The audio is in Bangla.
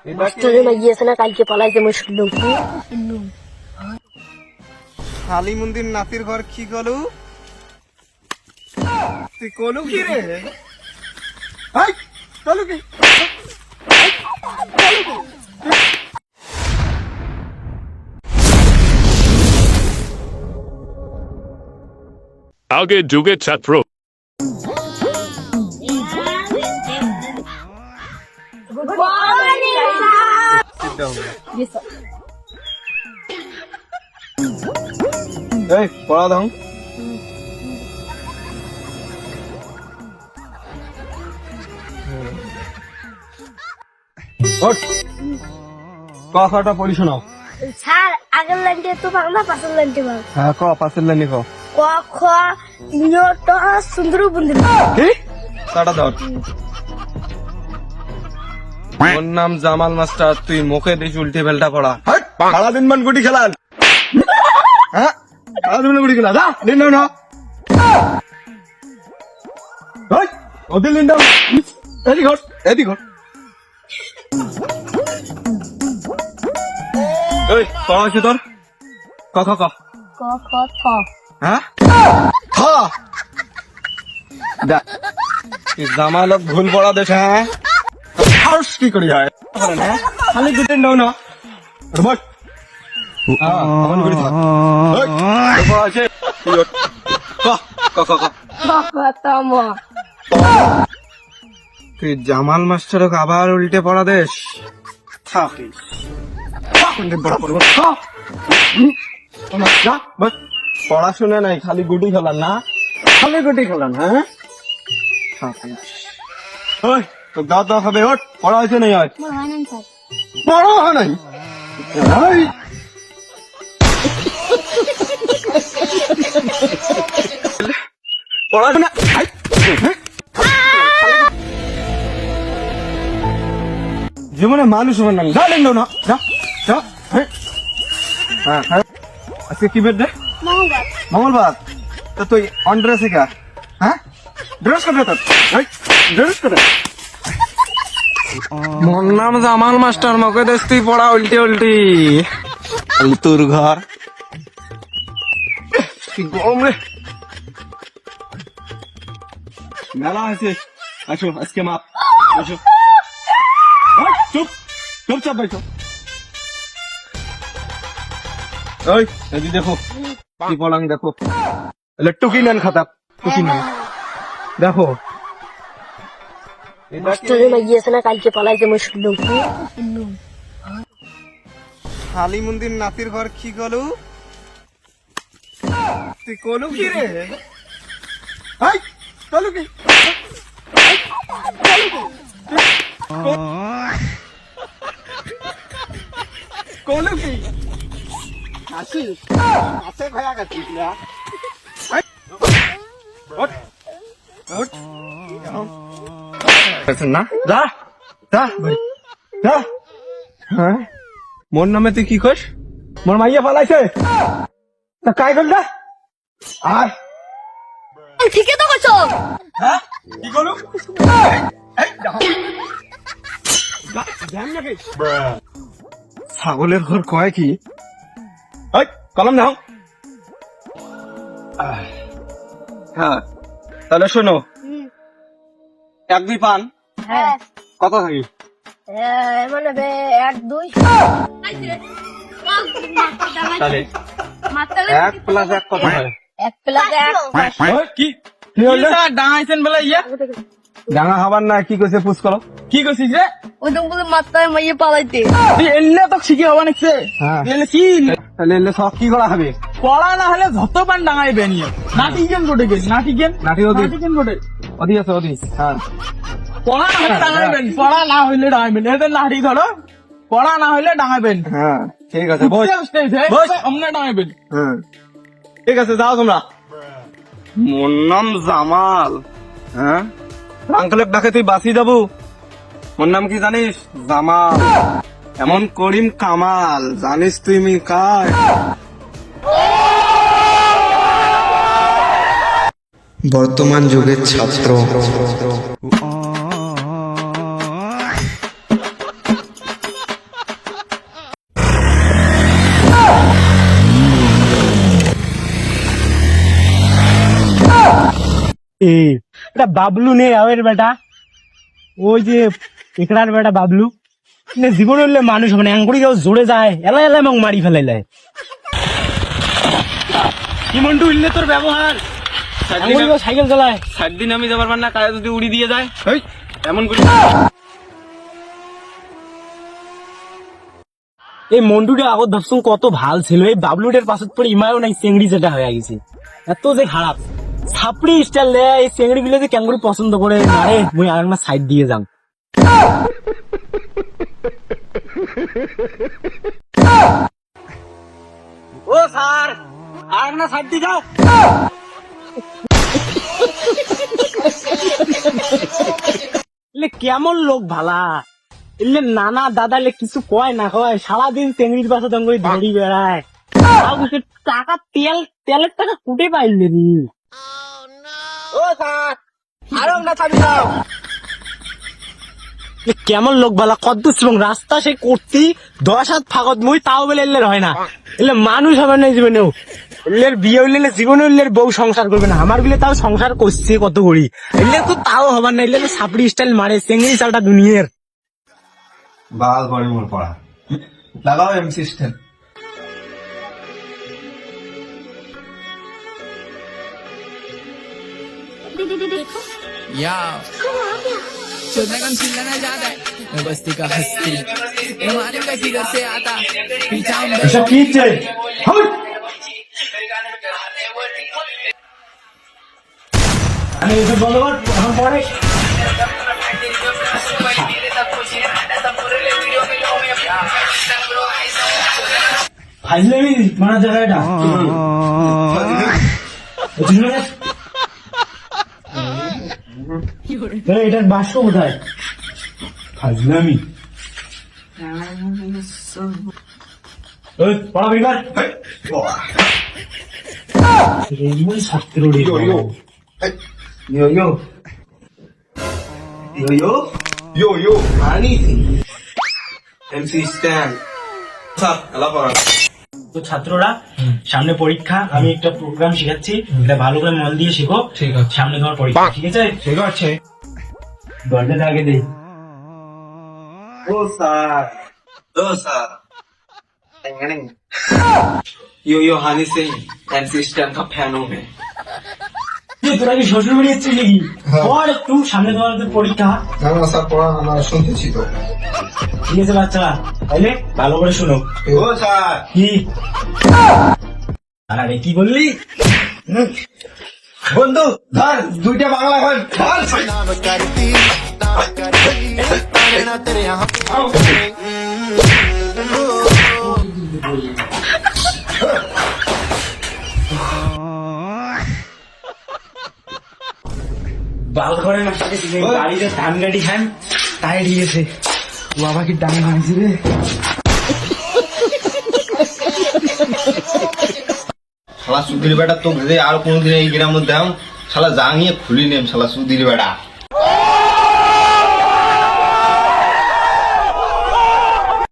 মাস্টারে লাগিয়েছে না কালকে পালাইতে মই শুনলাম কি কালী মন্দির নাতির ঘর কি গলু তুই কলু কি রে হাই কলু কি আগে যুগের ছাত্র এই পড়া দাও কথাটা পড়ি শোনাও স্যার আগের লাইনটা তো বাংলা পাশের লাইনটা বাংলা হ্যাঁ ক পাশের লাইনে ক ক খ নিয়ত সুন্দর বন্ধু কি তাটা ধর ওর নাম জামাল মাস্টার তুই মুখে দিস উল্টে বেলটা পড়া সারাদিন মান গুটি খেলাল হ্যাঁ সারাদিন গুটি খেলা যা দিন না ওদের লিন দাও এদিক ঘর এদিক ঘর এই পড়া হয়েছে তোর ক খ ক ক খ খ হ্যাঁ থ দেখ জামালত ভুল পড়া দেশ হ্যাঁ হাউস কি করি হয় খালি গুটে নাও না বস আমার গুটি থাক পড়া আছে ক ক ক ক খতম তুই জামাল মাস্টারকে আবার উল্টে পড়া দেশ থাকিস পড়াশোনা নাই খালি গুটি খেলান না খালি গুটি খেলান হ্যাঁ তো দাও দাও হবে ওট পড়া হয়েছে নাই হয় পড়া হয় নাই পড়াশোনা জীবনে মানুষ হবেন না জানেন না যা যা হ্যাঁ হ্যাঁ আজকে কি বেড রে মঙ্গলবার তো তুই অন ড্রেস কা হ্যাঁ ড্রেস করে তো ড্রেস করে মোর নাম জামাল মাস্টার মকে দেশ তুই পড়া উল্টি উল্টি তোর ঘর কি গরম রে মেলা আছে আসো আজকে মাপ আসো চুপ চুপচাপ বাইছো ওই এদি দেখো কি পলাং দেখো টুকি নেন খাতা টুকি নেন দেখো মাস্টারে লাগিয়েছে না কালকে পালাইতে মই শুনলাম কি কালী মন্দির নাতির ঘর কি গলু তুই কলু কি রে হাই কলু কি কলু কি আসিস আছে ভায়া কাছিস না ওঠ ওঠ না যা যা যা হ্যাঁ মোর নামে তুই কি কইস মোর মাইয়া পালাইছে তা কাই করল আর ঠিকই তো কইছো হ্যাঁ কি করলু ছাগলের ঘর কয় কি কলম নাও হ্যাঁ তাহলে শোনো এক দুই পান হ্যাঁ কত থাকি মানে এক দুই তাহলে এক প্লাস এক কত হয় এক প্লাস এক কি ডাঙাইছেন বলে ইয়া ডাঙা হবার না কি কইছে পুষ করো কি কইছিস রে ওই তো বলে মাথায় মাইয়ে পালাইতে তুই এলে তো শিখে হবা নাকছে এলে কি তাহলে এলে সব কি করা হবে পড়া না হলে যত পান ডাঙাইবে নিয়ে নাটি গেম কোটে গেছে নাটি গেম গেম কোটে অধি আছে অধি হ্যাঁ পড়া না হলে ডাঙাইবেন পড়া না হইলে ডাঙাইবেন এদের নাটি ধরো পড়া না হইলে ডাঙাইবেন হ্যাঁ ঠিক আছে বস অমনে ডাঙাইবেন হ্যাঁ ঠিক আছে যাও তোমরা মোর নাম জামাল হ্যাঁ আঙ্কেলের ডাকে তুই বাঁচি যাবো মোর নাম কি জানিস জামাল এমন করিম কামাল জানিস তুই মি কার বর্তমান যুগের ছাত্র এটা বাবলু নেই আওয়ের বেটা, ওই যে একড়ার বেটা বাবলু জীবন হইলে মানুষ মানে অ্যাঙ্গুড়ি যাও জোরে যায় এলা এলা এবং মারি ফেলাইলায়। কি মন্টু উঠলে তোর ব্যবহার, সাইকেল চালায় 7 দিন আমি যাবার না, কায়ে যদি উড়ি দিয়ে যায় এমন করি। এই মন্টুটা আগত ভাবছুন কত ভাল ছিল, এই বাবলুটের পাশত পরে ইমায়ও নাই চেংড়ি যেটা হয়ে গেছে, এত যে খারাপ ছাপড়ি স্টাইল দেয়। এই চেংড়ি গুলো যে ক্যাঙ্গুরি পছন্দ করে না রে, মুই আর একটা সাইড দিয়ে যাম। ও স্যার আর একটা সাইড দিয়ে যাও। কেমন লোক ভালা এলে নানা দাদা লে কিছু কয় না কয়, সারাদিন চেংড়ির পাশে দঙ্গরি ধরি বেড়ায়। টাকা তেলের টাকা কুটে পাইলে রে। ও স্যার আরো না চাবি দাও। কেমন লোক ভালা কত এবং রাস্তা সে করছি 10 হাত ফাঁকত মুই তাও বলে এলে হয় না, এলে মানুষ হবে না জীবনেও। এলের বিয়ে হইলে জীবনে হইলে বউ সংসার করবে না, আমার গুলো তাও সংসার করছে কত করি, এলে তো তাও হবার না। এলে সাপড়ি স্টাইল মারে চেংড়ি চালটা দুনিয়ার বাল পরে মোর পড়া লাগাও এমসি স্ট্যান্ড। या चोदने का चिल्लाना ज्यादा है मैं बस्ती का हस्ती हमारे का फिगर से आता पीछा এসব কি চাই আমি এসব বন্ধ কর এখন পরে। ফাইজলামি মারা জায়গাটা এটার বাক্স কোথায়? ফাইজলামি পড়া বেকার ছাত্র রে। Yo yo yo yo yo yo ani MC stand sir আলা পড়া। তো ছাত্ররা সামনে পরীক্ষা, আমি একটা প্রোগ্রাম শিখাচ্ছি, এটা ভালো করে মন দিয়ে শিখো। ঠিক আছে, সামনে তোমার পরীক্ষা, ঠিক আছে? ঠিক আছে। দরজাটা আগে দে। ও স্যার यो यो हानि सिंह MC stand का फैन हूँ मैं। তোরা কি শ্বশুর বাড়ি এসেছিস নাকি? পড় একটু, সামনে তোমাদের পরীক্ষা। না না স্যার পড়া আমরা শুনতেছি তো। ঠিক আছে বাচ্চারা, তাইলে ভালো করে শোনো। ও স্যার কি আরে কি বললি? বন্ধু ধর দুইটা বাংলা হয় বাল করে না সাথে গাড়িতে ধান গাড়ি খান তাই ঠিক আছে। বাবা কি ডাঙে মারিছি রে। শালা সুধীর বেটা তো আর কোনদিন এই গ্রামের দাম শালা জাঙিয়ে খুলি নেম শালা সুধীর বেটা।